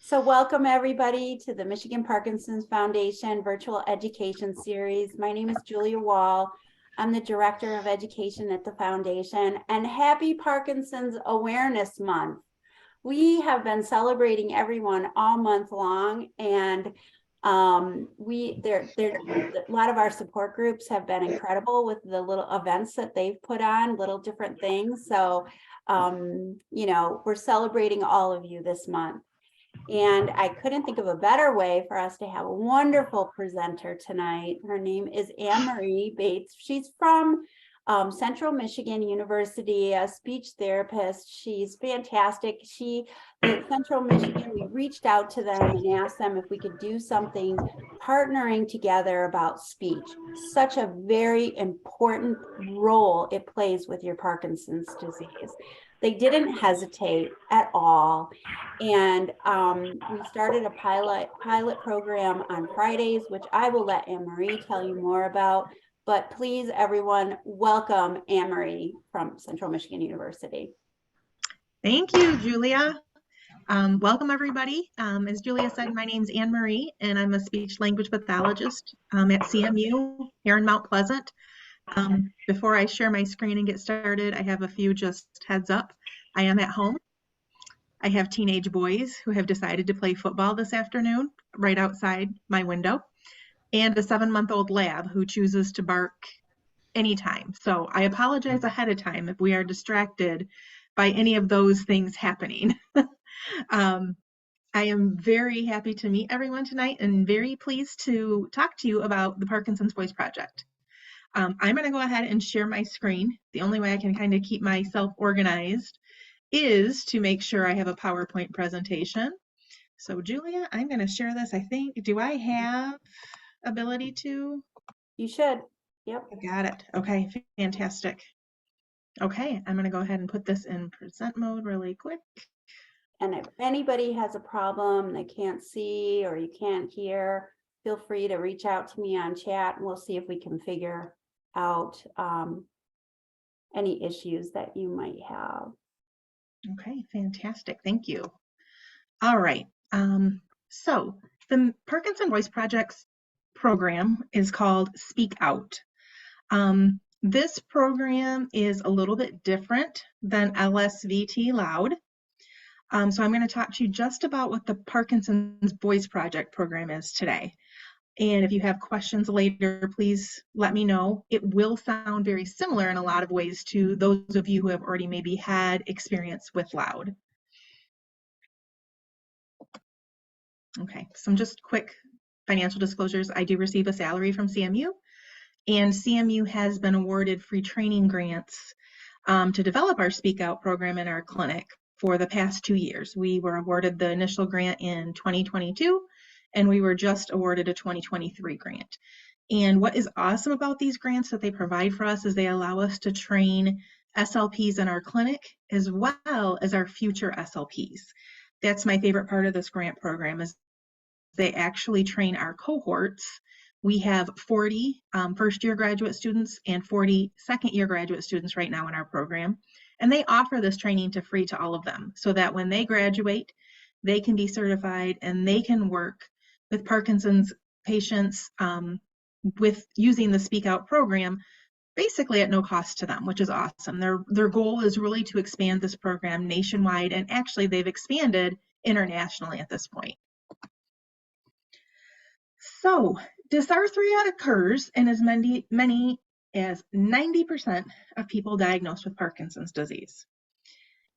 So welcome everybody to the Michigan Parkinson's Foundation Virtual Education Series. My name is Julia Wall. I'm the Director of Education at the Foundation, and happy Parkinson's Awareness Month. We have been celebrating everyone all month long, and a lot of our support groups have been incredible with the little events that they've put on, little different things. So, we're celebrating all of you this month. And I couldn't think of a better way for us to have a wonderful presenter tonight. Her name is AnnMarie Bates. She's from Central Michigan University, a speech therapist. She's fantastic. At Central Michigan, we reached out to them and asked them if we could do something partnering together about speech. Such a very important role it plays with your Parkinson's disease. They didn't hesitate at all. And we started a pilot program on Fridays, which I will let AnnMarie tell you more about. But please, everyone, welcome AnnMarie from Central Michigan University. Thank you, Julia. Welcome, everybody. As Julia said, my name is AnnMarie, and I'm a speech language pathologist at CMU here in Mount Pleasant. Before I share my screen and get started, I have a few just heads up. I am at home. I have teenage boys who have decided to play football this afternoon right outside my window, and a 7-month-old lab who chooses to bark anytime. So I apologize ahead of time if we are distracted by any of those things happening. I am very happy to meet everyone tonight and very pleased to talk to you about the Parkinson's Voice Project. I'm going to go ahead and share my screen. The only way I can kind of keep myself organized is to make sure I have a PowerPoint presentation. So Julia, I'm going to share this, I think. Do I have ability to? You should. Yep. I got it. Okay, fantastic. Okay, I'm going to go ahead and put this in present mode really quick. And if anybody has a problem they can't see or you can't hear, feel free to reach out to me on chat and we'll see if we can figure out any issues that you might have. Okay, fantastic. Thank you. All right. So the Parkinson Voice Project's program is called Speak Out. This program is a little bit different than LSVT Loud. So I'm going to talk to you just about what the Parkinson's Voice Project program is today. And if you have questions later, please let me know. It will sound very similar in a lot of ways to those of you who have already maybe had experience with Loud. Okay, some just quick financial disclosures. I do receive a salary from CMU, and CMU has been awarded free training grants to develop our Speak Out program in our clinic for the past 2 years. We were awarded the initial grant in 2022, and we were just awarded a 2023 grant. And what is awesome about these grants that they provide for us is they allow us to train SLPs in our clinic as well as our future SLPs. That's my favorite part of this grant program is they actually train our cohorts. We have 40 first-year graduate students and 40 second-year graduate students right now in our program. And they offer this training to free to all of them so that when they graduate, they can be certified and they can work with Parkinson's patients with using the Speak Out program basically at no cost to them, which is awesome. Their goal is really to expand this program nationwide, and actually they've expanded internationally at this point. So dysarthria occurs in as many as 90% of people diagnosed with Parkinson's disease.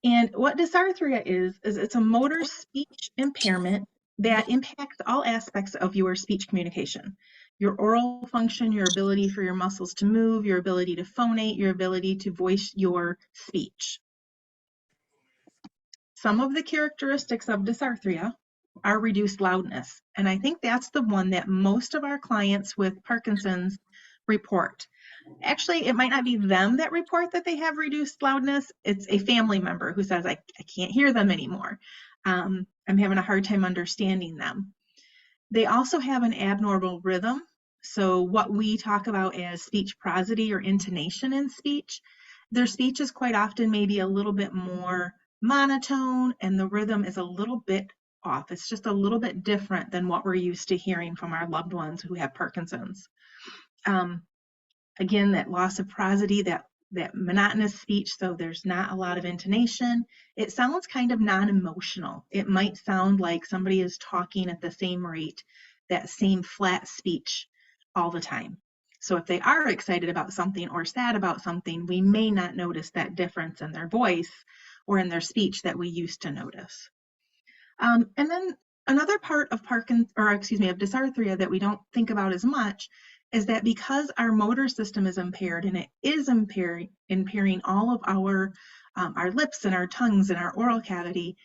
And what dysarthria is it's a motor speech impairment that impacts all aspects of your speech communication. Your oral function, your ability for your muscles to move, your ability to phonate, your ability to voice your speech. Some of the characteristics of dysarthria are reduced loudness. And I think that's the one that most of our clients with Parkinson's report. Actually, it might not be them that report that they have reduced loudness. It's a family member who says, I can't hear them anymore. I'm having a hard time understanding them. They also have an abnormal rhythm. So what we talk about as speech prosody or intonation in speech, their speech is quite often maybe a little bit more monotone and the rhythm is a little bit off. It's just a little bit different than what we're used to hearing from our loved ones who have Parkinson's. Again, that loss of prosody, that monotonous speech, so there's not a lot of intonation. It sounds kind of non-emotional. It might sound like somebody is talking at the same rate, that same flat speech all the time. So if they are excited about something or sad about something, we may not notice that difference in their voice or in their speech that we used to notice. And then another part of dysarthria that we don't think about as much is that because our motor system is impaired, and it is impairing all of our lips and our tongues and our oral cavity,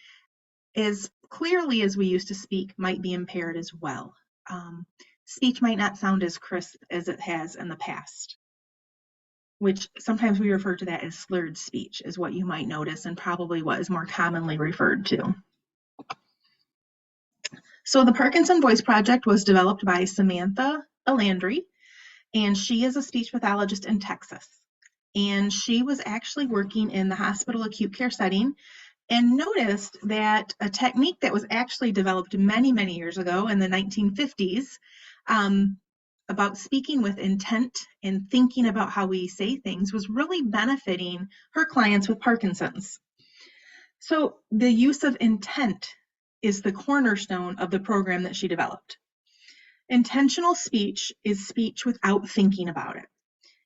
as clearly as we used to speak might be impaired as well. Speech might not sound as crisp as it has in the past, which sometimes we refer to that as slurred speech, is what you might notice, and probably what is more commonly referred to. So the Parkinson Voice Project was developed by Samantha Alandry, and she is a speech pathologist in Texas. And she was actually working in the hospital acute care setting and noticed that a technique that was actually developed many, many years ago in the 1950s about speaking with intent and thinking about how we say things was really benefiting her clients with Parkinson's. So the use of intent is the cornerstone of the program that she developed. Intentional speech is speech without thinking about it.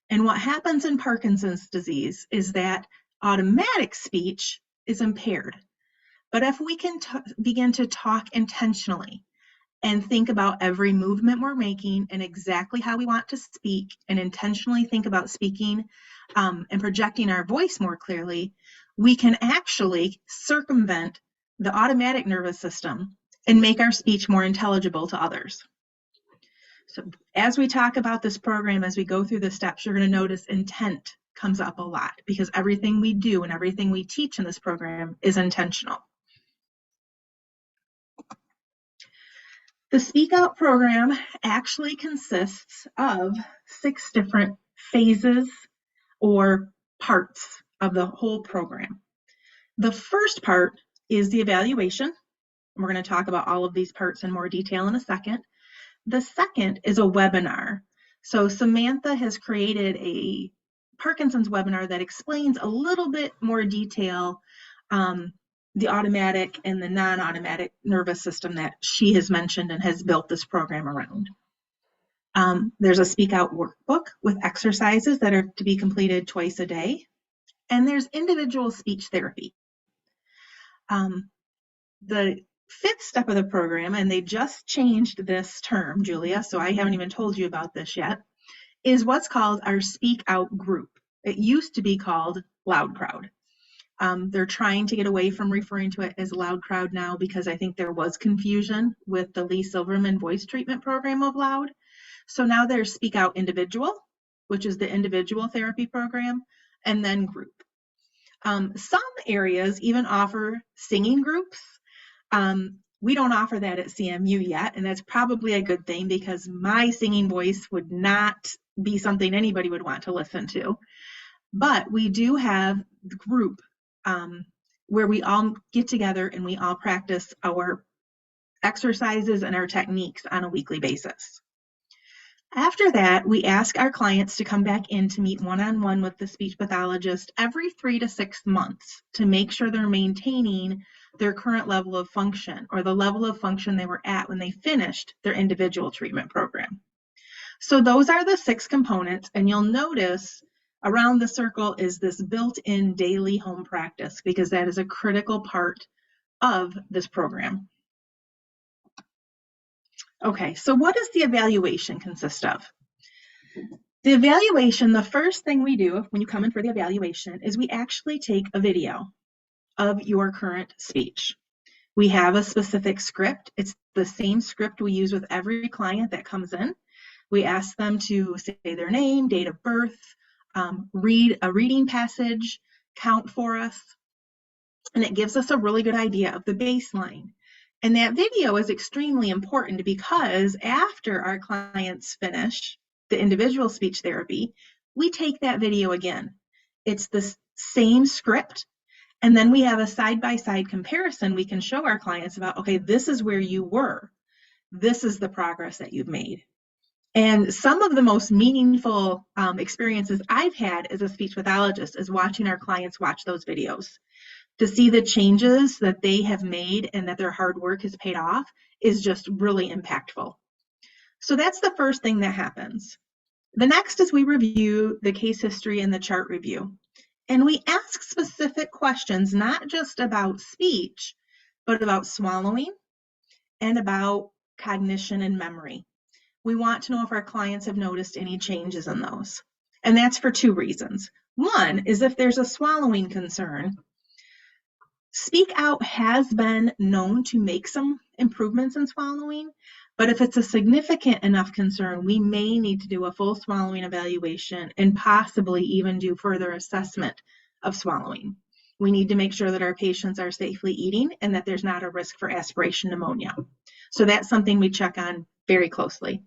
And what happens in Parkinson's disease is that automatic speech is impaired. But if we can begin to talk intentionally and think about every movement we're making and exactly how we want to speak, and intentionally think about speaking and projecting our voice more clearly, we can actually circumvent the automatic nervous system and make our speech more intelligible to others. So as we talk about this program, as we go through the steps, you're going to notice intent comes up a lot, because everything we do and everything we teach in this program is intentional. The Speak Out program actually consists of 6 different phases or parts of the whole program. The first part is the evaluation. We're going to talk about all of these parts in more detail in a second. The second is a webinar. So Samantha has created a Parkinson's webinar that explains a little bit more detail the automatic and the non-automatic nervous system that she has mentioned and has built this program around. There's a Speak Out workbook with exercises that are to be completed twice a day. And there's individual speech therapy. The 5th step of the program, and they just changed this term, Julia, so I haven't even told you about this yet, is what's called our Speak Out group. It used to be called Loud Crowd. They're trying to get away from referring to it as Loud Crowd now, because I think there was confusion with the Lee Silverman voice treatment program of Loud. So now there's Speak Out Individual, which is the individual therapy program, and then group. Some areas even offer singing groups. We don't offer that at CMU yet, and that's probably a good thing, because my singing voice would not be something anybody would want to listen to. But we do have the group where we all get together and we all practice our exercises and our techniques on a weekly basis. After that, we ask our clients to come back in to meet one-on-one with the speech pathologist every 3 to 6 months to make sure they're maintaining their current level of function, or the level of function they were at when they finished their individual treatment program. So those are the 6 components, and you'll notice around the circle is this built-in daily home practice, because that is a critical part of this program. Okay, so what does the evaluation consist of? The evaluation, the first thing we do when you come in for the evaluation is we actually take a video of your current speech. We have a specific script. It's the same script we use with every client that comes in. We ask them to say their name, date of birth, read a reading passage, count for us, and it gives us a really good idea of the baseline. And that video is extremely important, because after our clients finish the individual speech therapy, we take that video again. It's the same script, And then we have a side-by-side comparison we can show our clients about, okay, this is where you were. This is the progress that you've made. And some of the most meaningful experiences I've had as a speech pathologist is watching our clients watch those videos. To see the changes that they have made and that their hard work has paid off is just really impactful. So that's the first thing that happens. The next is we review the case history and the chart review. And we ask specific questions, not just about speech, but about swallowing and about cognition and memory. We want to know if our clients have noticed any changes in those. And that's for two reasons. One is if there's a swallowing concern, Speak Out has been known to make some improvements in swallowing, but if it's a significant enough concern, we may need to do a full swallowing evaluation and possibly even do further assessment of swallowing. We need to make sure that our patients are safely eating and that there's not a risk for aspiration pneumonia. So that's something we check on very closely.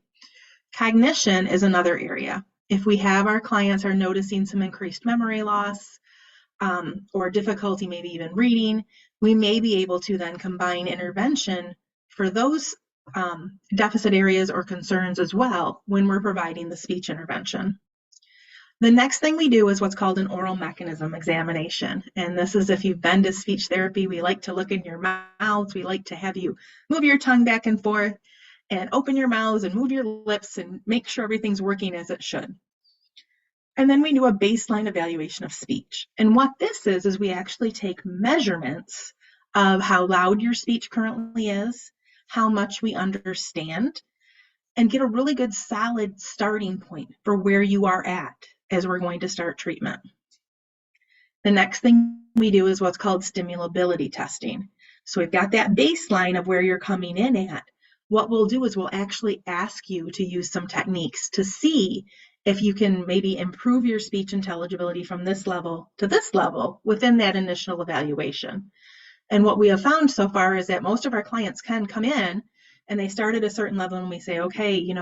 Cognition is another area. If we have our clients are noticing some increased memory loss, or difficulty maybe even reading, we may be able to then combine intervention for those deficit areas or concerns as well when we're providing the speech intervention. The next thing we do is what's called an oral mechanism examination. And this is if you've been to speech therapy, we like to look in your mouths. We like to have you move your tongue back and forth and open your mouths and move your lips and make sure everything's working as it should. And then we do a baseline evaluation of speech. And what this is we actually take measurements of how loud your speech currently is, how much we understand, and get a really good solid starting point for where you are at as we're going to start treatment. The next thing we do is what's called stimulability testing. So we've got that baseline of where you're coming in at. What we'll do is we'll actually ask you to use some techniques to see if you can maybe improve your speech intelligibility from this level to this level within that initial evaluation. And what we have found so far is that most of our clients can come in and they start at a certain level and we say, okay,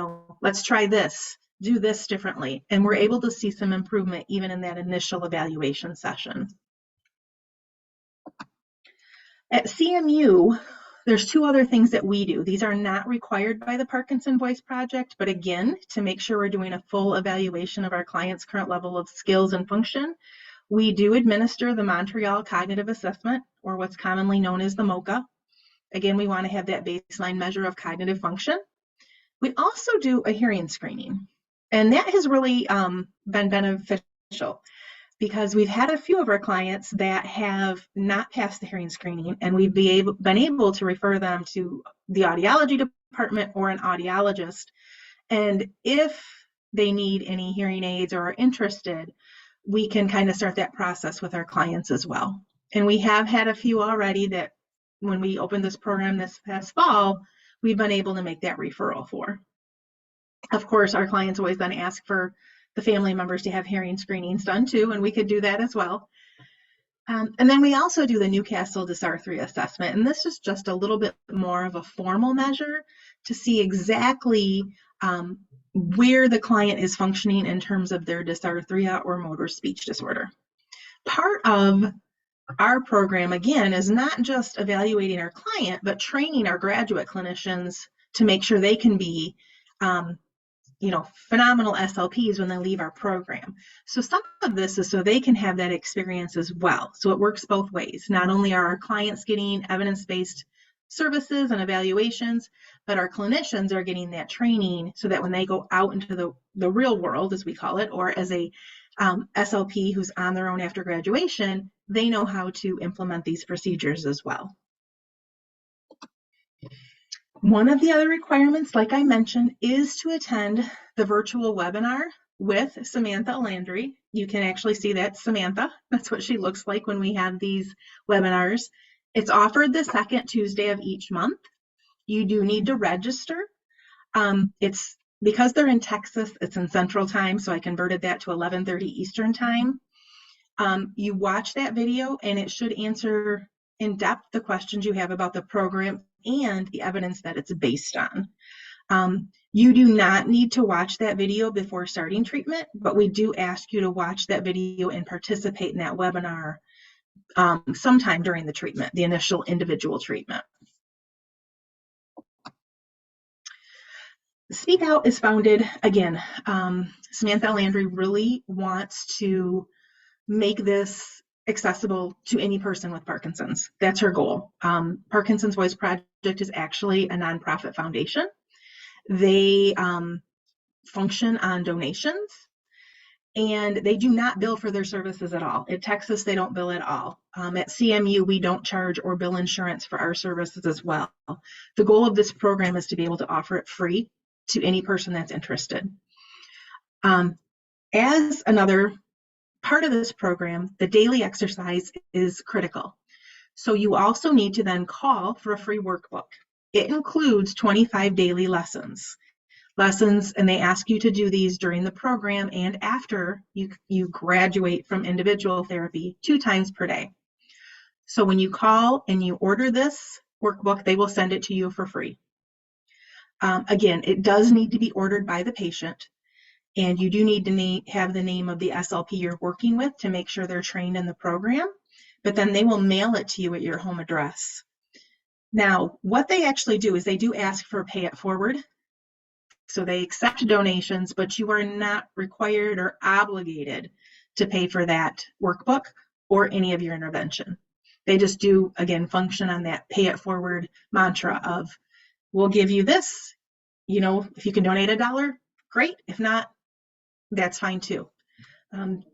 let's try this, do this differently. And we're able to see some improvement even in that initial evaluation session. At CMU, there's two other things that we do. These are not required by the Parkinson Voice Project, but again, to make sure we're doing a full evaluation of our client's current level of skills and function, we do administer the Montreal Cognitive Assessment, or what's commonly known as the MoCA. Again, we want to have that baseline measure of cognitive function. We also do a hearing screening, and that has really been beneficial, because we've had a few of our clients that have not passed the hearing screening, and we've been able to refer them to the audiology department or an audiologist. And if they need any hearing aids or are interested, we can kind of start that process with our clients as well. And we have had a few already that when we opened this program this past fall, we've been able to make that referral for. Of course, our clients always then ask for the family members to have hearing screenings done too, and we could do that as well. And then we also do the Newcastle Dysarth reassessment, and this is just a little bit more of a formal measure to see exactly where the client is functioning in terms of their dysarthria or motor speech disorder. Part of our program, again, is not just evaluating our client, but training our graduate clinicians to make sure they can be phenomenal SLPs when they leave our program. So some of this is so they can have that experience as well. So it works both ways. Not only are our clients getting evidence-based services and evaluations, but our clinicians are getting that training so that when they go out into the real world, as we call it, or as a SLP who's on their own after graduation, they know how to implement these procedures as well. One of the other requirements, like I mentioned, is to attend the virtual webinar with Samantha Landry. You can actually see that Samantha. That's what she looks like when we have these webinars. It's offered the second Tuesday of each month. You do need to register. It's because they're in Texas, it's in Central Time, so I converted that to 11:30 Eastern Time. You watch that video and it should answer in depth the questions you have about the program and the evidence that it's based on. You do not need to watch that video before starting treatment, but we do ask you to watch that video and participate in that webinar sometime during the treatment, the initial individual treatment. Speak Out is founded, again, Samantha Landry really wants to make this accessible to any person with Parkinson's. That's her goal. Parkinson's Voice Project is actually a nonprofit foundation. They function on donations, and they do not bill for their services at all. At Texas, they don't bill at all. At CMU, we don't charge or bill insurance for our services as well. The goal of this program is to be able to offer it free to any person that's interested. As another part of this program, the daily exercise is critical. So you also need to then call for a free workbook. It includes 25 daily lessons, and they ask you to do these during the program and after you graduate from individual therapy 2 times per day. So when you call and you order this workbook, they will send it to you for free. Again, it does need to be ordered by the patient, and you do need to have the name of the SLP you're working with to make sure they're trained in the program, but then they will mail it to you at your home address. Now, what they actually do is they do ask for pay it forward. So they accept donations, but you are not required or obligated to pay for that workbook or any of your intervention. They just do, again, function on that pay it forward mantra of, we'll give you this, if you can donate $1, great. If not, that's fine too.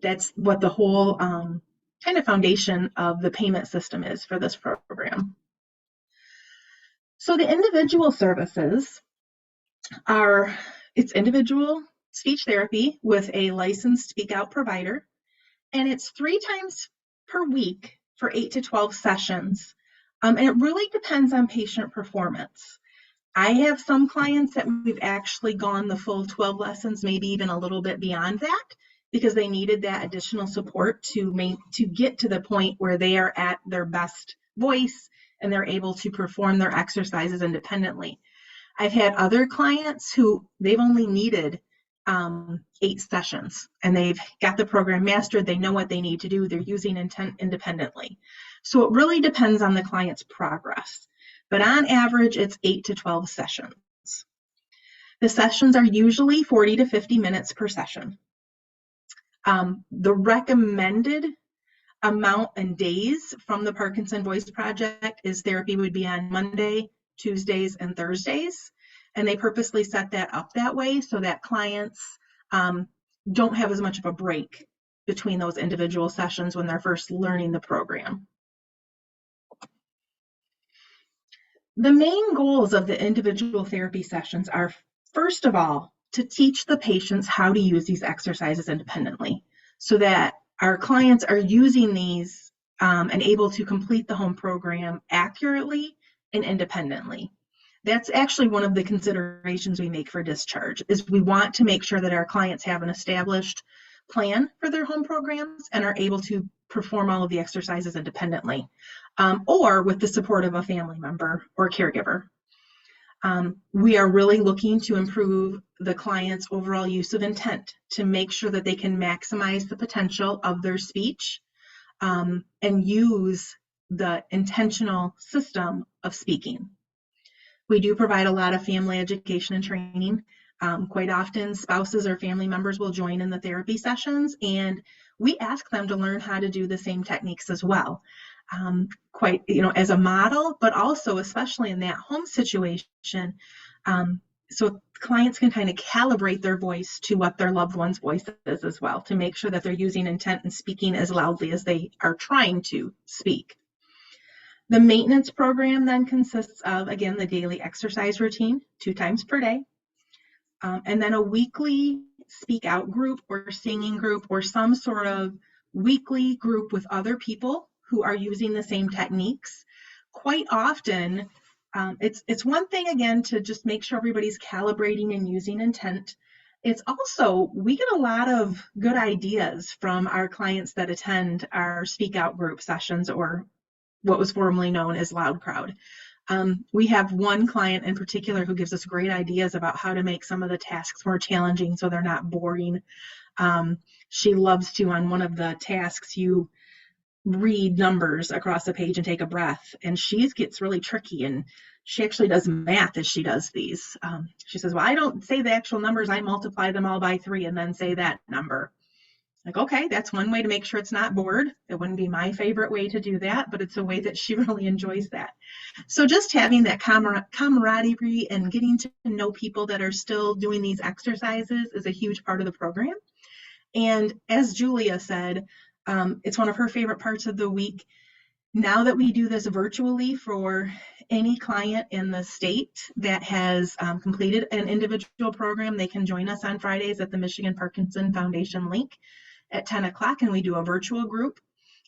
That's what the whole kind of foundation of the payment system is for this program. So the individual services it's individual speech therapy with a licensed Speak Out provider, and it's 3 times per week for 8 to 12 sessions. And it really depends on patient performance. I have some clients that we've actually gone the full 12 lessons, maybe even a little bit beyond that, because they needed that additional support to get to the point where they are at their best voice and they're able to perform their exercises independently. I've had other clients who they've only needed 8 sessions and they've got the program mastered. They know what they need to do. They're using intent independently. So it really depends on the client's progress. But on average, it's 8 to 12 sessions. The sessions are usually 40 to 50 minutes per session. The recommended amount and days from the Parkinson Voice Project is therapy would be on Monday, Tuesdays, and Thursdays. And they purposely set that up that way so that clients don't have as much of a break between those individual sessions when they're first learning the program. The main goals of the individual therapy sessions are, first of all, to teach the patients how to use these exercises independently so that our clients are using these and able to complete the home program accurately and independently. That's actually one of the considerations we make for discharge, is we want to make sure that our clients have an established plan for their home programs and are able to perform all of the exercises independently, or with the support of a family member or caregiver. We are really looking to improve the client's overall use of intent to make sure that they can maximize the potential of their speech and use the intentional system of speaking. We do provide a lot of family education and training. Quite often, spouses or family members will join in the therapy sessions, and we ask them to learn how to do the same techniques as well. As a model, but also especially in that home situation, so clients can kind of calibrate their voice to what their loved one's voice is as well, to make sure that they're using intent and speaking as loudly as they are trying to speak. The maintenance program then consists of, again, the daily exercise routine 2 times per day, and then a weekly speak out group or singing group or some sort of weekly group with other people who are using the same techniques. Quite often, it's one thing, again, to just make sure everybody's calibrating and using intent. It's also, we get a lot of good ideas from our clients that attend our speak out group sessions, or what was formerly known as Loud Crowd. We have one client in particular who gives us great ideas about how to make some of the tasks more challenging so they're not boring. She loves to, on one of the tasks, you read numbers across the page and take a breath. And she gets really tricky, and she actually does math as she does these. She says, well, I don't say the actual numbers. I multiply them all by 3 and then say that number. Like, okay, that's one way to make sure it's not bored. It wouldn't be my favorite way to do that, but it's a way that she really enjoys that. So just having that camaraderie and getting to know people that are still doing these exercises is a huge part of the program. And as Julia said, it's one of her favorite parts of the week. Now that we do this virtually for any client in the state that has completed an individual program, they can join us on Fridays at the Michigan Parkinson Foundation link at 10 o'clock, and we do a virtual group.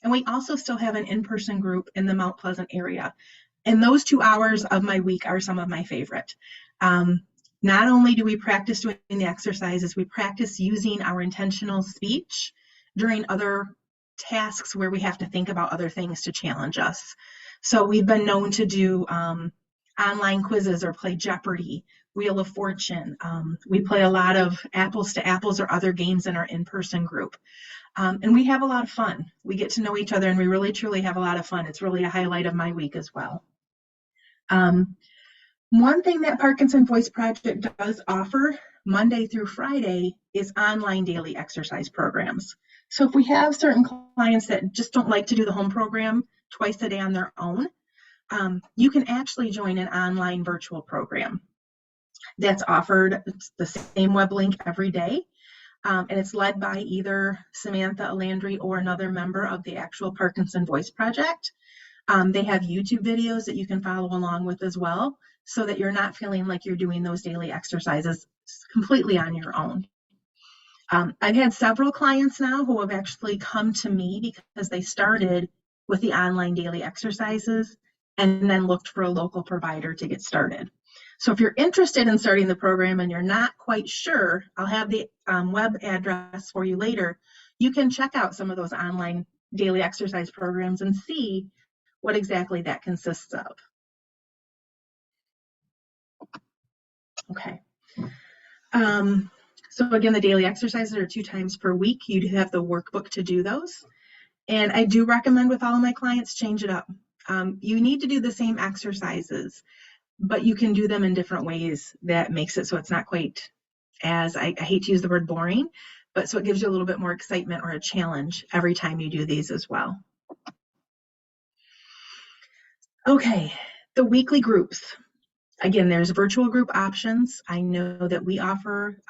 And we also still have an in-person group in the Mount Pleasant area. And those 2 hours of my week are some of my favorite. Not only do we practice doing the exercises, we practice using our intentional speech during other tasks where we have to think about other things to challenge us. So we've been known to do online quizzes or play Jeopardy, Wheel of Fortune. We play a lot of apples to apples or other games in our in-person group. And we have a lot of fun. We get to know each other, and we really, truly have a lot of fun. It's really a highlight of my week as well. One thing that Parkinson Voice Project does offer Monday through Friday is online daily exercise programs. So if we have certain clients that just don't like to do the home program twice a day on their own, you can actually join an online virtual program that's offered. It's the same web link every day, and it's led by either Samantha Landry or another member of the actual Parkinson Voice Project. They have YouTube videos that you can follow along with as well, so that you're not feeling like you're doing those daily exercises completely on your own. I've had several clients now who have actually come to me because they started with the online daily exercises and then looked for a local provider to get started. So if you're interested in starting the program and you're not quite sure, I'll have the web address for you later. You can check out some of those online daily exercise programs and see what exactly that consists of. Okay. So again, the daily exercises are 2 times per week. You have the workbook to do those. And I do recommend with all of my clients, change it up. You need to do the same exercises, but you can do them in different ways that makes it so it's not quite as, I hate to use the word boring, but so it gives you a little bit more excitement or a challenge every time you do these as well. Okay, the weekly groups. Again, there's virtual group options. I know that we offer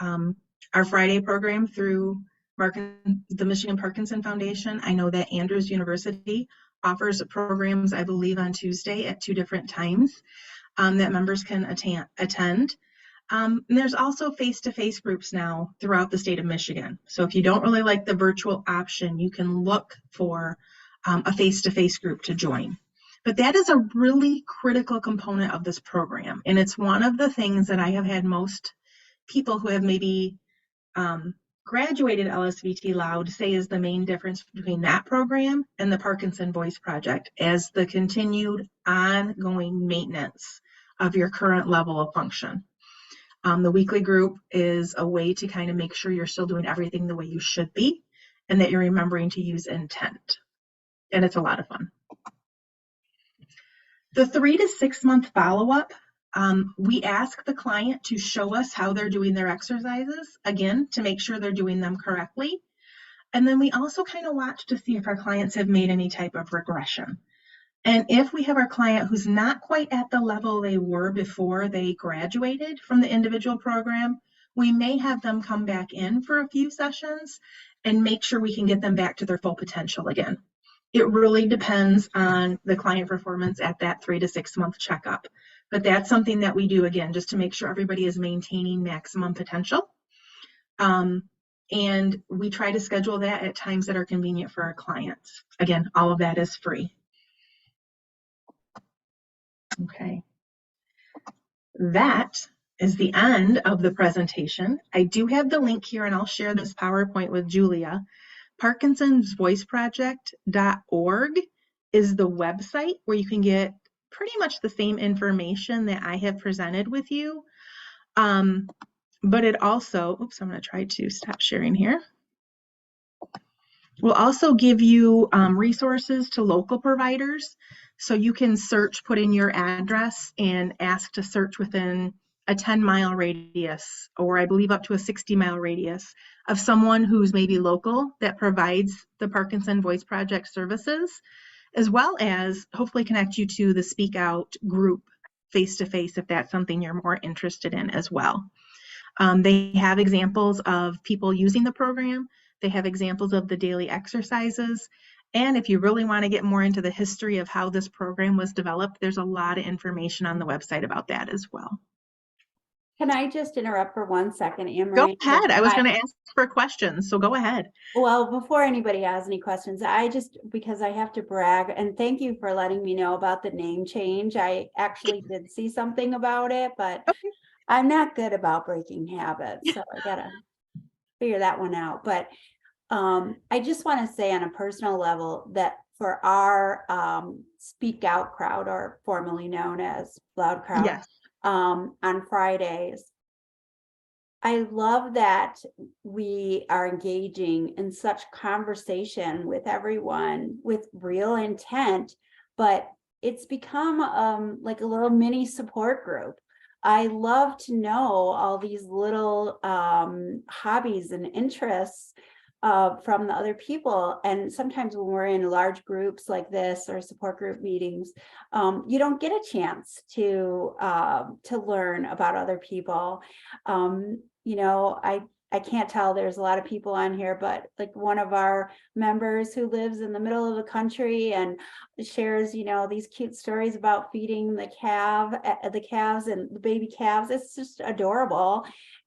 our Friday program through the Michigan Parkinson Foundation. I know that Andrews University offers programs, I believe, on Tuesday at 2 different times that members can attend. And there's also face-to-face groups now throughout the state of Michigan. So if you don't really like the virtual option, you can look for a face-to-face group to join. But that is a really critical component of this program. And it's one of the things that I have had most people who have maybe graduated LSVT Loud say is the main difference between that program and the Parkinson Voice Project as the continued ongoing maintenance of your current level of function. The weekly group is a way to kind of make sure you're still doing everything the way you should be and that you're remembering to use intent. And it's a lot of fun. The 3 to 6 month follow-up, we ask the client to show us how they're doing their exercises, again, to make sure they're doing them correctly. And then we also kind of watch to see if our clients have made any type of regression. And if we have our client who's not quite at the level they were before they graduated from the individual program, we may have them come back in for a few sessions and make sure we can get them back to their full potential again. It really depends on the client performance at that 3 to 6 month checkup. But that's something that we do, again, just to make sure everybody is maintaining maximum potential. And we try to schedule that at times that are convenient for our clients. Again, all of that is free. Okay. That is the end of the presentation. I do have the link here, and I'll share this PowerPoint with Julia. Parkinson'sVoiceProject.org is the website where you can get pretty much the same information that I have presented with you. But it also, oops, I'm going to try to stop sharing here. We'll also give you resources to local providers. So you can search, put in your address and ask to search within a 10-mile radius, or I believe up to a 60-mile radius of someone who's maybe local that provides the Parkinson Voice Project services, as well as hopefully connect you to the Speak Out group face-to-face if that's something you're more interested in as well. They have examples of people using the program. They have examples of the daily exercises. And if you really want to get more into the history of how this program was developed, there's a lot of information on the website about that as well. Can I just interrupt for 1 second, Go AnnMarie? ahead. I was going to ask for questions, so go ahead. Well, before anybody has any questions, because I have to brag, and thank you for letting me know about the name change. I actually did see something about it, but Okay. I'm not good about breaking habits, so I gotta figure that one out. But I just want to say on a personal level that for our Speak Out crowd, or formerly known as Loud Crowd, Yes. on Fridays, I love that we are engaging in such conversation with everyone with real intent, but it's become like a little mini support group. I love to know all these little hobbies and interests from the other people. And sometimes when we're in large groups like this or support group meetings, you don't get a chance to learn about other people. You know, I can't tell, there's a lot of people on here, but like one of our members who lives in the middle of the country and shares, you know, these cute stories about feeding the calves and the baby calves. It's just adorable.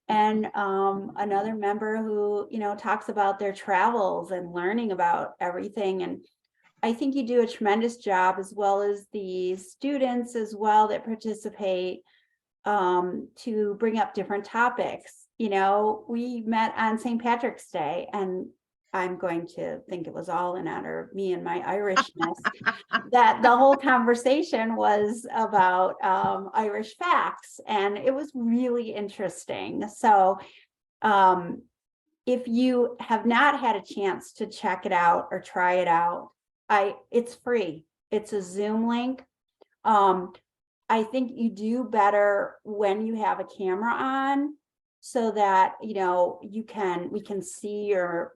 And another member who, you know, talks about their travels and learning about everything. And I think you do a tremendous job, as well as the students as well that participate, to bring up different topics. You know, we met on St. Patrick's Day, and I'm going to think it was all in honor of me and my Irishness, that the whole conversation was about Irish facts, and it was really interesting. So if you have not had a chance to check it out or try it out, it's free. It's a Zoom link. I think you do better when you have a camera on, so that, you know, we can see your,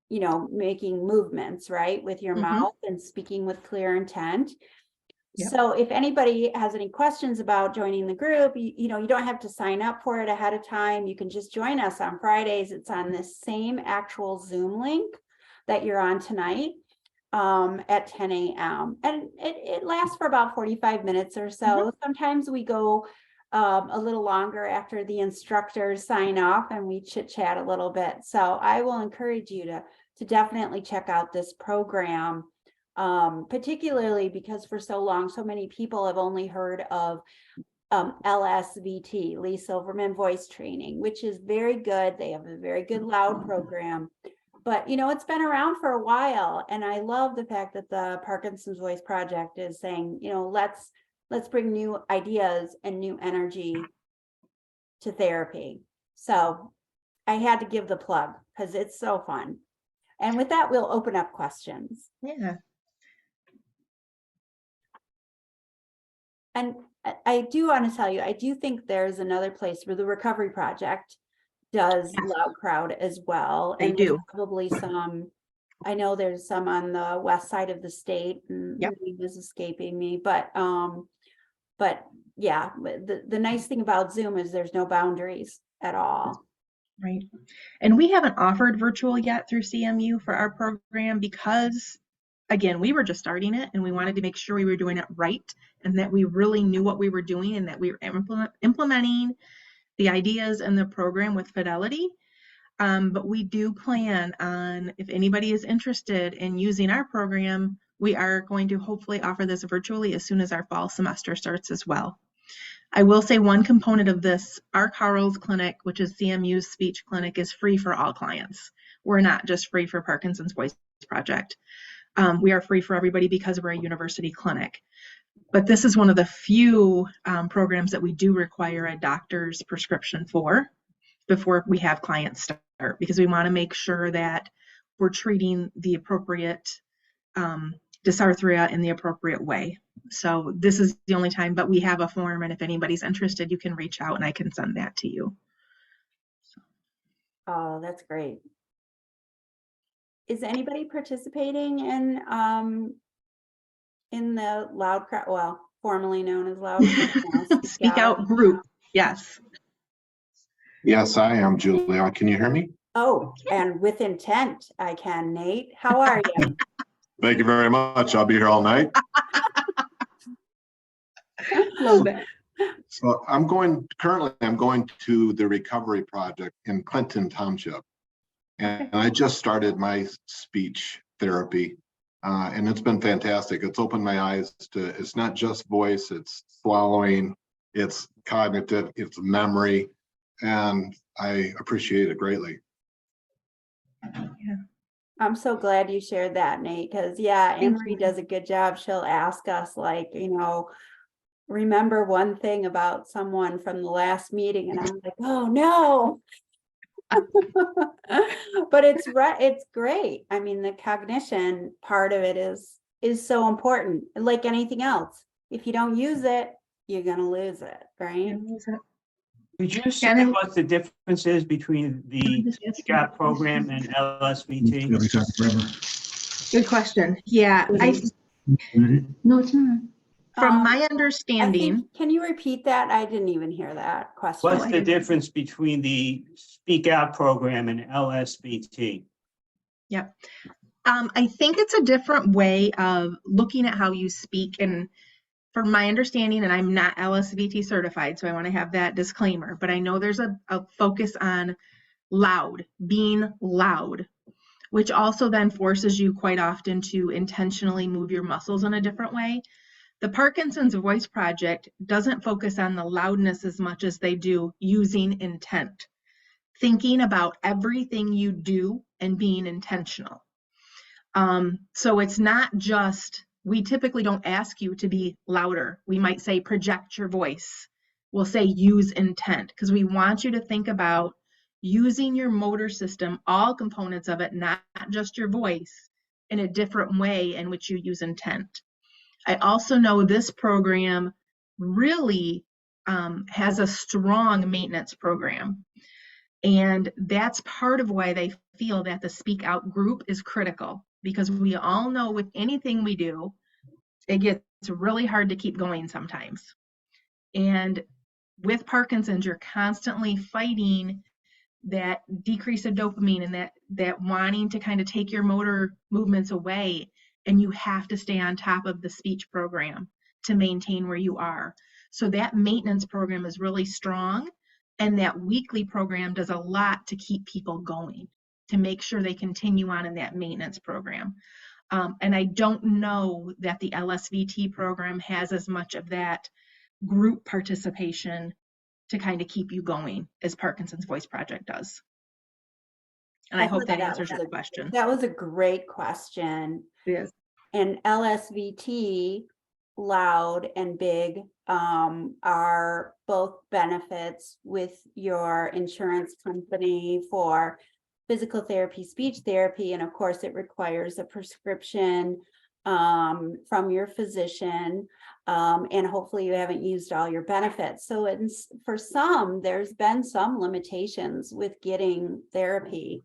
you know, making movements, right, with your mouth and speaking with clear intent. Yep. So if anybody has any questions about joining the group, you know, you don't have to sign up for it ahead of time. You can just join us on Fridays. It's on this same actual Zoom link that you're on tonight. At 10 a.m. and it lasts for about 45 minutes or so. Sometimes we go a little longer after the instructors sign off and we chit chat a little bit. So I will encourage you to definitely check out this program, particularly because for so long, so many people have only heard of LSVT, Lee Silverman Voice Training, which is very good. They have a very good loud program. But, you know, it's been around for a while, and I love the fact that the Parkinson's Voice Project is saying, you know, let's bring new ideas and new energy to therapy. So I had to give the plug because it's so fun. And with that, we'll open up questions. Yeah. And I do want to tell you, I do think there's another place where the Recovery Project does Loud Crowd as well. They and do. There's probably some, I know there's some on the west side of the state, and the name is escaping me, but yeah, the nice thing about Zoom is there's no boundaries at all. Right. And we haven't offered virtual yet through CMU for our program because, again, we were just starting it and we wanted to make sure we were doing it right and that we really knew what we were doing and that we were implementing the ideas and the program with fidelity. But we do plan on, if anybody is interested in using our program, we are going to hopefully offer this virtually as soon as our fall semester starts as well. I will say one component of this, our Carl's clinic, which is CMU's speech clinic, is free for all clients. We're not just free for Parkinson's Voice Project. We are free for everybody because we're a university clinic. But this is one of the few programs that we do require a doctor's prescription for before we have clients start, because we want to make sure that we're treating the appropriate dysarthria in the appropriate way. So this is the only time, but we have a form, and if anybody's interested, you can reach out and I can send that to you. Oh, that's great. Is anybody participating in the Loud Crowd, well, formerly known as Loud Crowd? Speak Out group, yes. Yes, I am, Julia. Can you hear me? Oh, and with intent, I can. Nate, how are you? Thank you very much. I'll be here all night. Love that. So currently I'm going to the recovery project in Clinton Township. And I just started my speech therapy. And it's been fantastic. It's opened my eyes to, it's not just voice, it's swallowing, it's cognitive, it's memory. And I appreciate it greatly. Yeah. I'm so glad you shared that, Nate, because yeah, AnnMarie does a good job. She'll ask us, like, remember one thing about someone from the last meeting, and I'm like, oh no. But it's right, it's great. I mean, the cognition part of it is so important. Like anything else, if you don't use it, you're gonna lose it, right? Could you say what the difference is between the SCAP program and LSVT? Good question. Yeah, No, it's not. from my I understanding, think, can you repeat that? I didn't even hear that question. What's the difference between the Speak Out program and LSVT? yep. I think it's a different way of looking at how you speak. And from my understanding, and I'm not LSVT certified, so I want to have that disclaimer, but I know there's a focus on loud, being loud, which also then forces you quite often to intentionally move your muscles in a different way. The Parkinson's Voice Project doesn't focus on the loudness as much as they do using intent, thinking about everything you do and being intentional. So it's not just, we typically don't ask you to be louder. We might say project your voice. We'll say use intent, because we want you to think about using your motor system, all components of it, not just your voice, in a different way in which you use intent. I also know this program really has a strong maintenance program. And that's part of why they feel that the Speak Out group is critical, because we all know with anything we do, it gets really hard to keep going sometimes. And with Parkinson's, you're constantly fighting that decrease of dopamine and that wanting to kind of take your motor movements away. And you have to stay on top of the speech program to maintain where you are. So that maintenance program is really strong. And that weekly program does a lot to keep people going, to make sure they continue on in that maintenance program. And I don't know that the LSVT program has as much of that group participation to kind of keep you going as Parkinson's Voice Project does. And I hope that answers your question. That was a great question. Yes. And LSVT, loud and big, are both benefits with your insurance company for physical therapy, speech therapy, and of course it requires a prescription from your physician, and hopefully you haven't used all your benefits. So for some, there's been some limitations with getting therapy,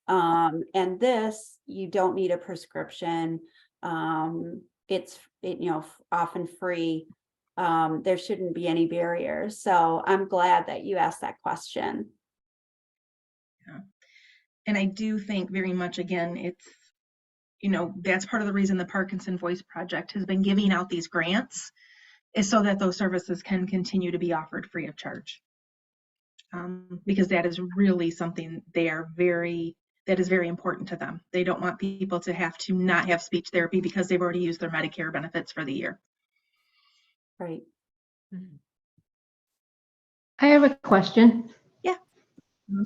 and this, you don't need a prescription. It's often free. There shouldn't be any barriers. So I'm glad that you asked that question. Yeah. And I do think very much, again, it's, that's part of the reason the Parkinson Voice Project has been giving out these grants, is so that those services can continue to be offered free of charge. Because that is really something that is very important to them. They don't want people to have to not have speech therapy because they've already used their Medicare benefits for the year. Right. I have a question. Yeah.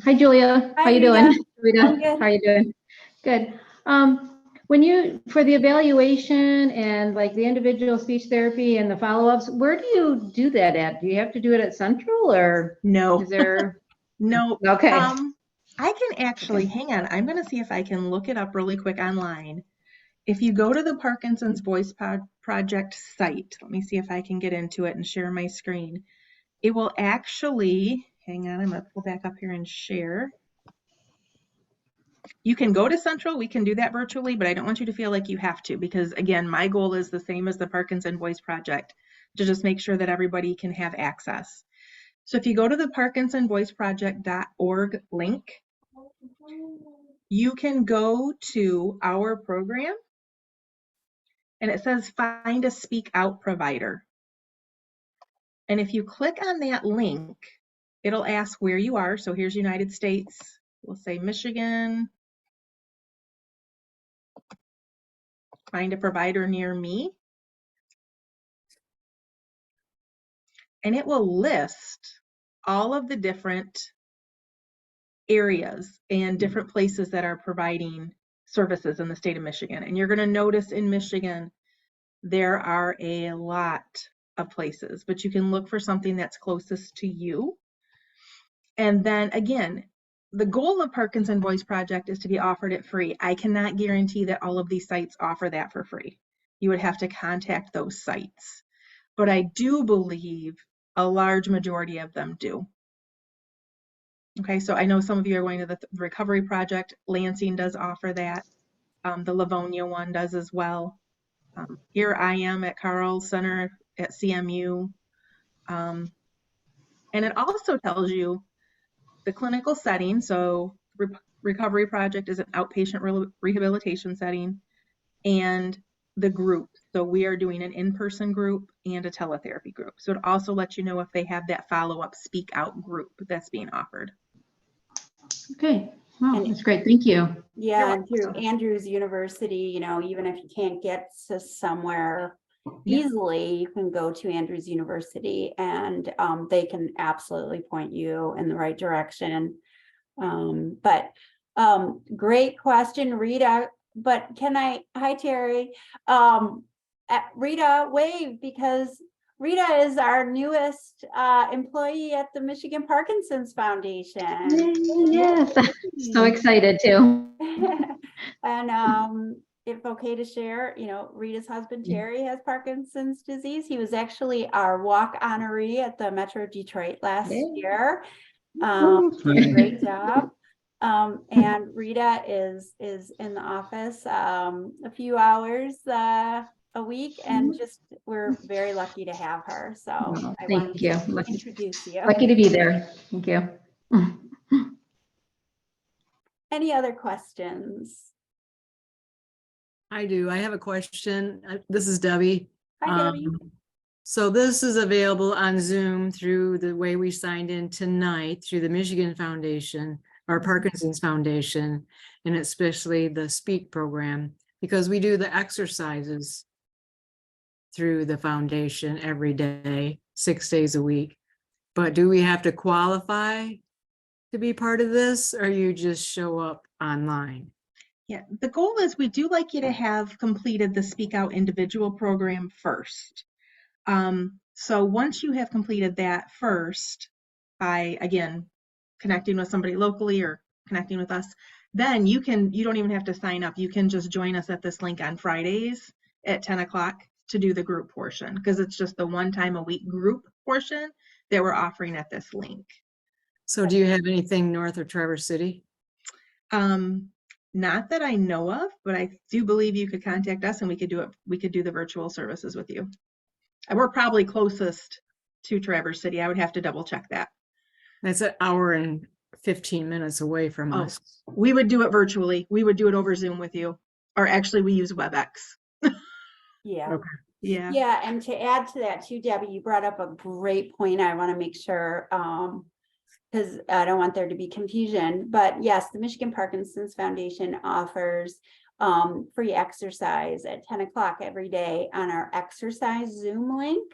Hi, Julia. Hi, How you Rita. doing? Rita, I'm good. how you doing? Good. For the evaluation and like the individual speech therapy and the follow-ups, where do you do that at? Do you have to do it at Central or No. is there? No. Okay. I can actually, hang on, I'm going to see if I can look it up really quick online. If you go to the Parkinson's Voice Project site, let me see if I can get into it and share my screen. It will actually, hang on, I'm going to pull back up here and share. You can go to Central, we can do that virtually, but I don't want you to feel like you have to, because again, my goal is the same as the Parkinson Voice Project, to just make sure that everybody can have access. So if you go to the parkinsonvoiceproject.org link, you can go to our program and it says find a speak out provider. And if you click on that link, it'll ask where you are. So here's United States, we'll say Michigan, find a provider near me. And it will list all of the different areas and different places that are providing services in the state of Michigan. And you're going to notice in Michigan, there are a lot of places, but you can look for something that's closest to you. And then again, the goal of Parkinson Voice Project is to be offered it free. I cannot guarantee that all of these sites offer that for free. You would have to contact those sites. But I do believe a large majority of them do. Okay, so I know some of you are going to the Recovery Project. Lansing does offer that. The Livonia one does as well. Here I am at Carl Center at CMU. And it also tells you the clinical setting. So Recovery Project is an outpatient rehabilitation setting, and the group. So we are doing an in-person group and a teletherapy group. So it also lets you know if they have that follow-up speak out group that's being offered. Okay, wow, And- that's great. Thank you. Yeah, and through Andrews University, you know, even if you can't get to somewhere easily, you can go to Andrews University and they can absolutely point you in the right direction. Great question, Rita. But hi Terry, Rita, wave, because Rita is our newest employee at the Michigan Parkinson's Foundation. Yes, so excited too. And if okay to share, you know, Rita's husband Terry has Parkinson's disease. He was actually our walk honoree at the Metro Detroit last year. Great job. And Rita is in the office a few hours a week, and just we're very lucky to have her. So I wanted to introduce you. Lucky to be there. Thank you. Any other questions? I do. I have a question. This is Debbie. Hi, Debbie. So this is available on Zoom through the way we signed in tonight through the Michigan Foundation or Parkinson's Foundation, and especially the SPEAK program, because we do the exercises through the foundation every day, 6 days a week. But do we have to qualify to be part of this, or you just show up online? Yeah, the goal is we do like you to have completed the Speak Out individual program first. So once you have completed that first, by again connecting with somebody locally or connecting with us, then you don't even have to sign up. You can just join us at this link on Fridays at 10 o'clock to do the group portion, because it's just the one time a week group portion that we're offering at this link. So do you have anything north of Traverse City? Not that I know of, but I do believe you could contact us and we could do it. We could do the virtual services with you. And we're probably closest to Traverse City. I would have to double check that. That's an hour and 15 minutes away from us. We would do it virtually. We would do it over Zoom with you. Or actually we use WebEx. Yeah. Okay. Yeah. Yeah, and to add to that too, Debbie, you brought up a great point. I want to make sure, because I don't want there to be confusion, but yes, the Michigan Parkinson's Foundation offers free exercise at 10 o'clock every day on our exercise Zoom link.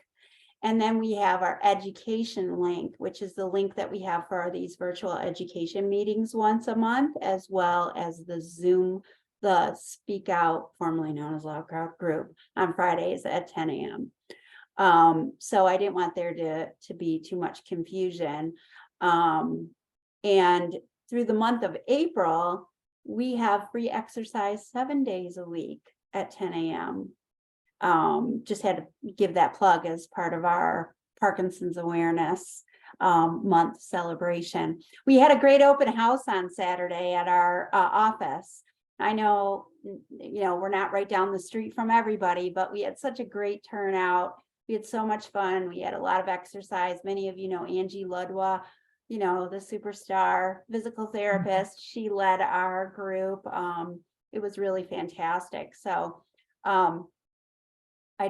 And then we have our education link, which is the link that we have for these virtual education meetings once a month, as well as the Zoom, the Speak Out, formerly known as Loud Crowd group, on Fridays at 10 a.m. So I didn't want there to be too much confusion. And through the month of April, we have free exercise 7 days a week at 10 a.m. Just had to give that plug as part of our Parkinson's awareness month celebration. We had a great open house on Saturday at our office. I know, we're not right down the street from everybody, but we had such a great turnout. We had so much fun. We had a lot of exercise. Many of you know Angie Ludwa, the superstar physical therapist. She led our group. It was really fantastic. So I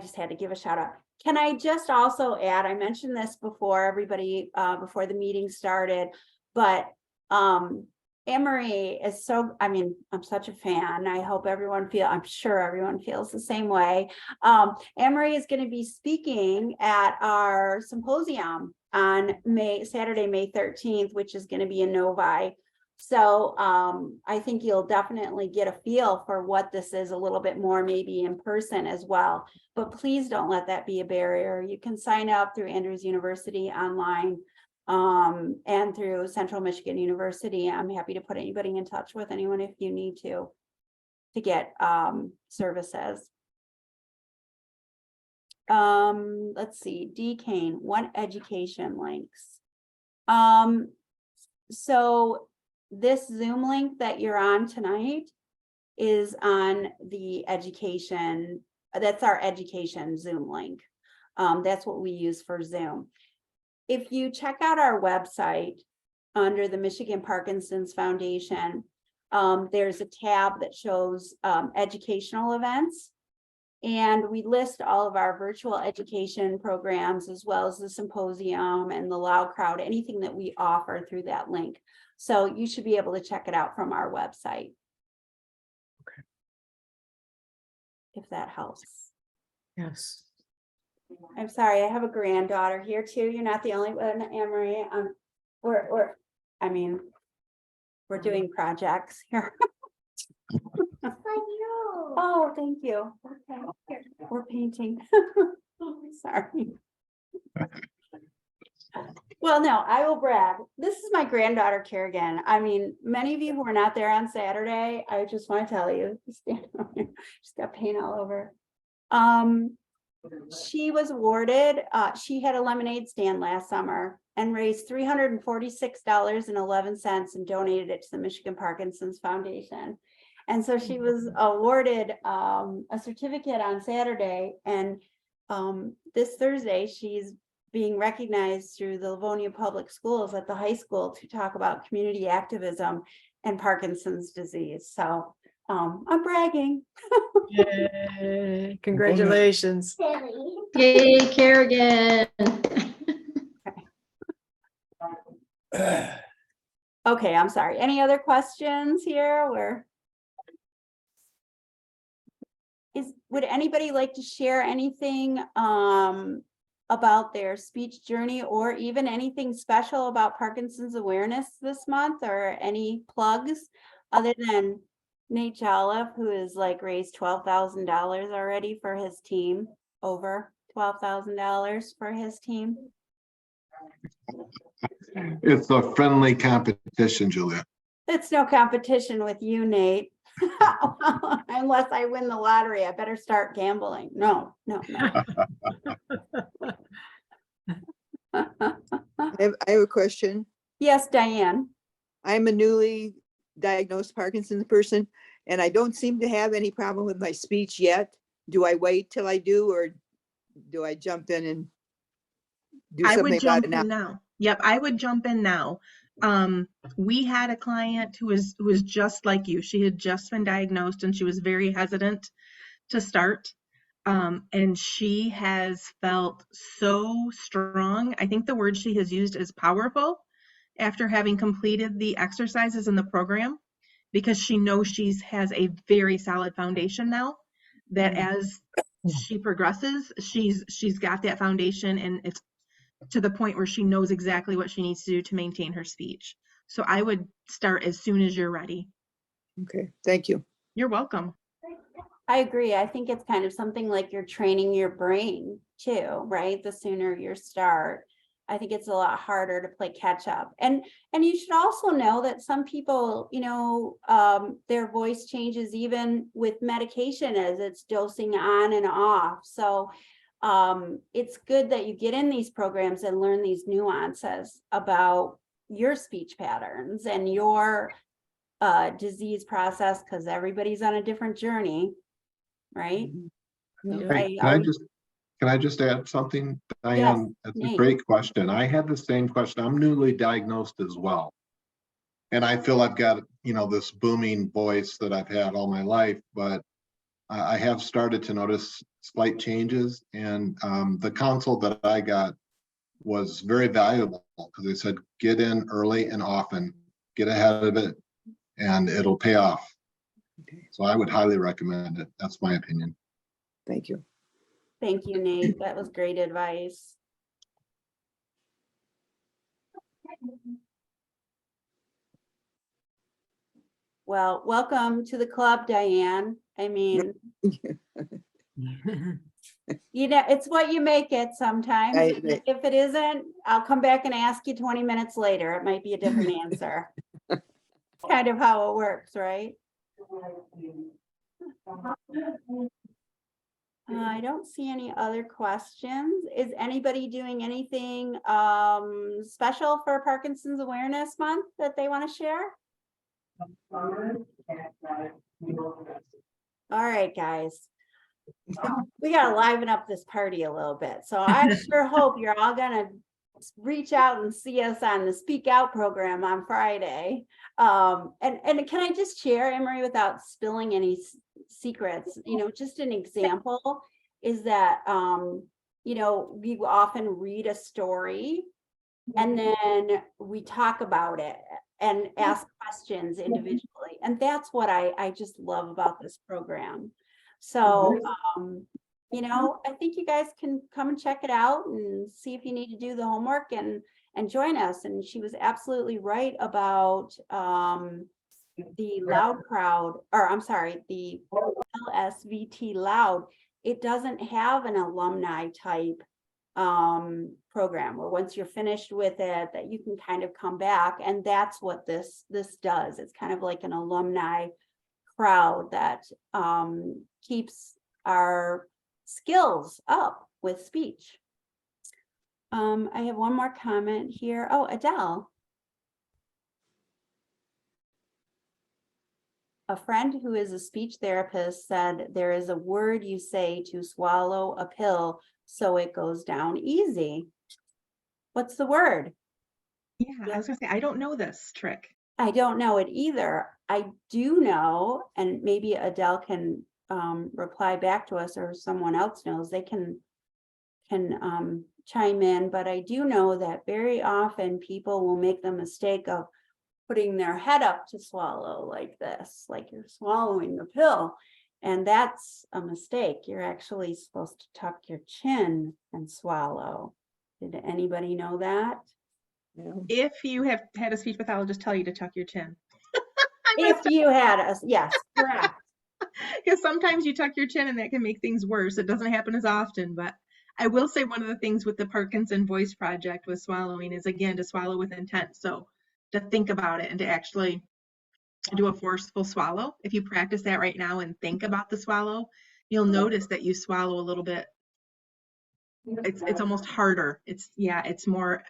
just had to give a shout out. Can I just also add, I mentioned this before everybody, before the meeting started, but AnnMarie is I'm such a fan. I hope I'm sure everyone feels the same way. AnnMarie is going to be speaking at our symposium on Saturday, May 13th, which is going to be in Novi. So I think you'll definitely get a feel for what this is a little bit more, maybe in person as well. But please don't let that be a barrier. You can sign up through Andrews University online and through Central Michigan University. I'm happy to put anybody in touch with anyone if you need to get services. Let's see, D. Kane, what education links? So this Zoom link that you're on tonight is on the education, that's our education Zoom link. That's what we use for Zoom. If you check out our website under the Michigan Parkinson's Foundation, there's a tab that shows educational events. And we list all of our virtual education programs, as well as the symposium and the Loud Crowd, anything that we offer through that link. So you should be able to check it out from our website. Okay. If that helps. Yes. I'm sorry, I have a granddaughter here too. You're not the only one, AnnMarie. We're doing projects here. Oh, thank you. Okay, here, we're painting. Sorry. Well, no, I will brag. This is my granddaughter, Kerrigan. Many of you who were not there on Saturday, I just want to tell you, she's got paint all over. She was awarded, she had a lemonade stand last summer and raised $346.11 and donated it to the Michigan Parkinson's Foundation. And so she was awarded a certificate on Saturday, and this Thursday she's being recognized through the Livonia Public Schools at the high school to talk about community activism and Parkinson's disease. So I'm bragging. Yay. Congratulations. Yay, Kerrigan. Okay, I'm sorry. Any other questions here? Would anybody like to share anything about their speech journey, or even anything special about Parkinson's awareness this month, or any plugs other than Nate Jolliffe, who has raised $12,000 already for his team, over $12,000 for his team? It's a friendly competition, Julia. It's no competition with you, Nate. Unless I win the lottery, I better start gambling. No. I have a question. Yes, Diane. I'm a newly diagnosed Parkinson's person, and I don't seem to have any problem with my speech yet. Do I wait till I do, or do I jump in and do I something would about jump it now? in now. Yep, I would jump in now. We had a client who was just like you. She had just been diagnosed and she was very hesitant to start. And she has felt so strong. I think the word she has used is powerful after having completed the exercises in the program, because she knows has a very solid foundation now, that as she progresses, she's got that foundation, and it's to the point where she knows exactly what she needs to do to maintain her speech. So I would start as soon as you're ready. Okay, thank you. You're welcome. I agree. I think it's kind of something like you're training your brain too, right? The sooner you start. I think it's a lot harder to play catch up. And you should also know that some people, you know, their voice changes even with medication as it's dosing on and off. So it's good that you get in these programs and learn these nuances about your speech patterns and your disease process, because everybody's on a different journey, right? Yeah. Hey, can I just add something, Yes, Diane? That's a Nate. great question. I had the same question. I'm newly diagnosed as well. And I feel I've got, you know, this booming voice that I've had all my life, but I have started to notice slight changes. And the consult that I got was very valuable because they said, get in early and often, get ahead of it, and it'll pay off. Okay. So I would highly recommend it. That's my opinion. Thank you. Thank you, Nate. That was great advice. Well, welcome to the club, Diane. I mean, you know, it's what you make it sometimes. Right, right. If it isn't, I'll come back and ask you 20 minutes later. It might be a different answer. Kind of how it works, right? I don't see any other questions. Is anybody doing anything special for Parkinson's Awareness Month that they want to share? All right, guys. We gotta liven up this party a little bit. So I sure hope you're all gonna reach out and see us on the Speak Out program on Friday. And can I just share, AnnMarie, without spilling any secrets, you know, just an example is that, you know, we often read a story and then we talk about it and ask questions individually. And that's what I just love about this program. So, you know, I think you guys can come and check it out and see if you need to do the homework and join us. And she was absolutely right about the loud crowd, or I'm sorry, the LSVT loud. It doesn't have an alumni type program where once you're finished with it that you can kind of come back, and that's what this does. It's kind of like an alumni crowd that keeps our skills up with speech. I have one more comment here. Oh, Adele. A friend who is a speech therapist said there is a word you say to swallow a pill so it goes down easy. What's the word? Yeah, I was gonna say, I don't know this trick. I don't know it either. I do know, and maybe Adele can reply back to us, or someone else knows, they can chime in, but I do know that very often people will make the mistake of putting their head up to swallow like this, like you're swallowing the pill. And that's a mistake. You're actually supposed to tuck your chin and swallow. Did anybody know that? Yeah. If you have had a speech pathologist tell you to tuck your chin. If you had us, yes, correct. Because sometimes you tuck your chin and that can make things worse. It doesn't happen as often, but I will say one of the things with the Parkinson Voice Project with swallowing is, again, to swallow with intent. So to think about it and to actually do a forceful swallow. If you practice that right now and think about the swallow, you'll notice that you swallow a little bit. It's almost harder. It's more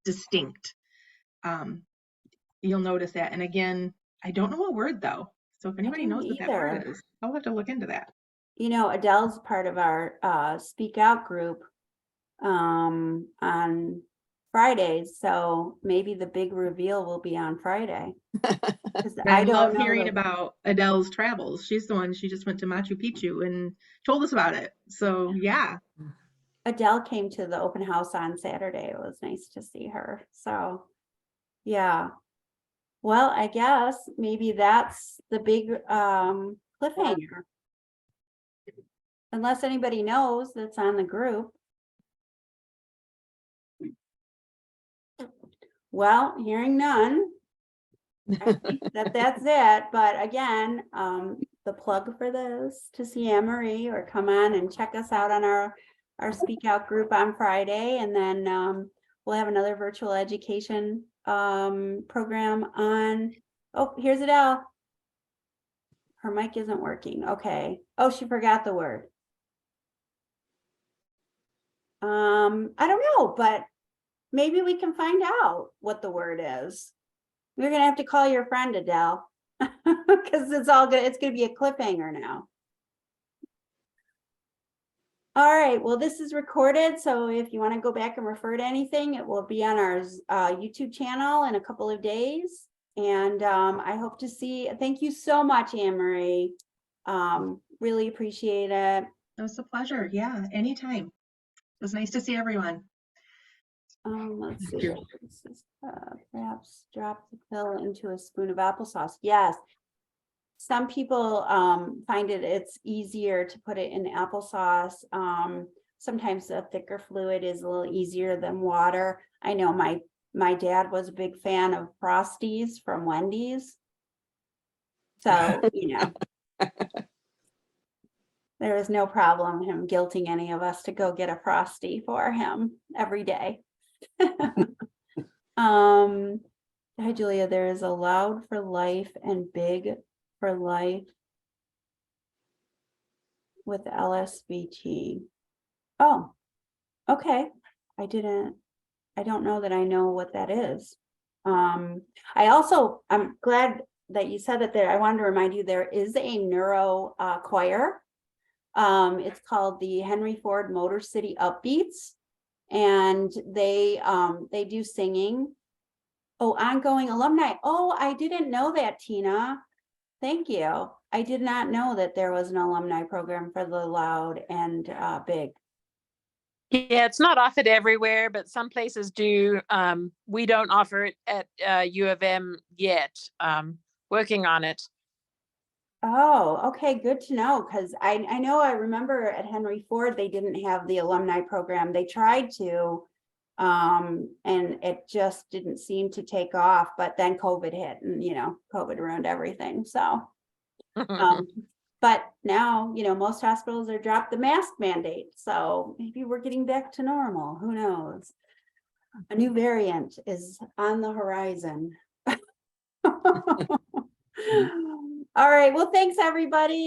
distinct. You'll notice that. And again, I don't know a word though. So if anybody knows what that word is, I'll have to look into that. You know, Adele's part of our Speak Out group on Fridays, so maybe the big reveal will be on Friday. I love hearing about Adele's travels. She's the one, she just went to Machu Picchu and told us about it. So yeah. Adele came to the open house on Saturday. It was nice to see her. So yeah. Well, I guess maybe that's the big cliffhanger. Unless anybody knows that's on the group. Well, hearing none, I think that's it. But again, the plug for this to see AnnMarie or come on and check us out on our Speak Out group on Friday. And then we'll have another virtual education program on, oh, here's Adele. Her mic isn't working. Okay. Oh, she forgot the word. I don't know, but maybe we can find out what the word is. We're gonna have to call your friend Adele, because it's gonna be a cliffhanger now. All right, well, this is recorded, so if you want to go back and refer to anything, it will be on our YouTube channel in a couple of days. And I hope to see, thank you so much, AnnMarie. Really appreciate it. It was a pleasure. Yeah, anytime. It was nice to see everyone. Let's Thank see. you. This is, perhaps drop the pill into a spoon of applesauce. Yes. Some people find it's easier to put it in applesauce. Sometimes the thicker fluid is a little easier than water. I know my dad was a big fan of Frosties from Wendy's. So, you know, there was no problem him guilting any of us to go get a Frosty for him every day. Hi, Julia, there is a loud for life and big for life with LSVT. Oh, okay. I don't know that I know what that is. I'm glad that you said that there. I wanted to remind you there is a neuro choir. It's called the Henry Ford Motor City Upbeats, and they do singing. Oh, ongoing alumni. Oh, I didn't know that, Tina. Thank you. I did not know that there was an alumni program for the loud and big. Yeah, it's not offered everywhere, but some places do. We don't offer it at U of M yet. Working on it. Oh, okay, good to know, because I know I remember at Henry Ford, they didn't have the alumni program. They tried to, and it just didn't seem to take off, but then COVID hit and, you know, COVID ruined everything. So, but now, you know, most hospitals are dropped the mask mandate. So maybe we're getting back to normal. Who knows? A new variant is on the horizon. All right. Well, thanks, everybody.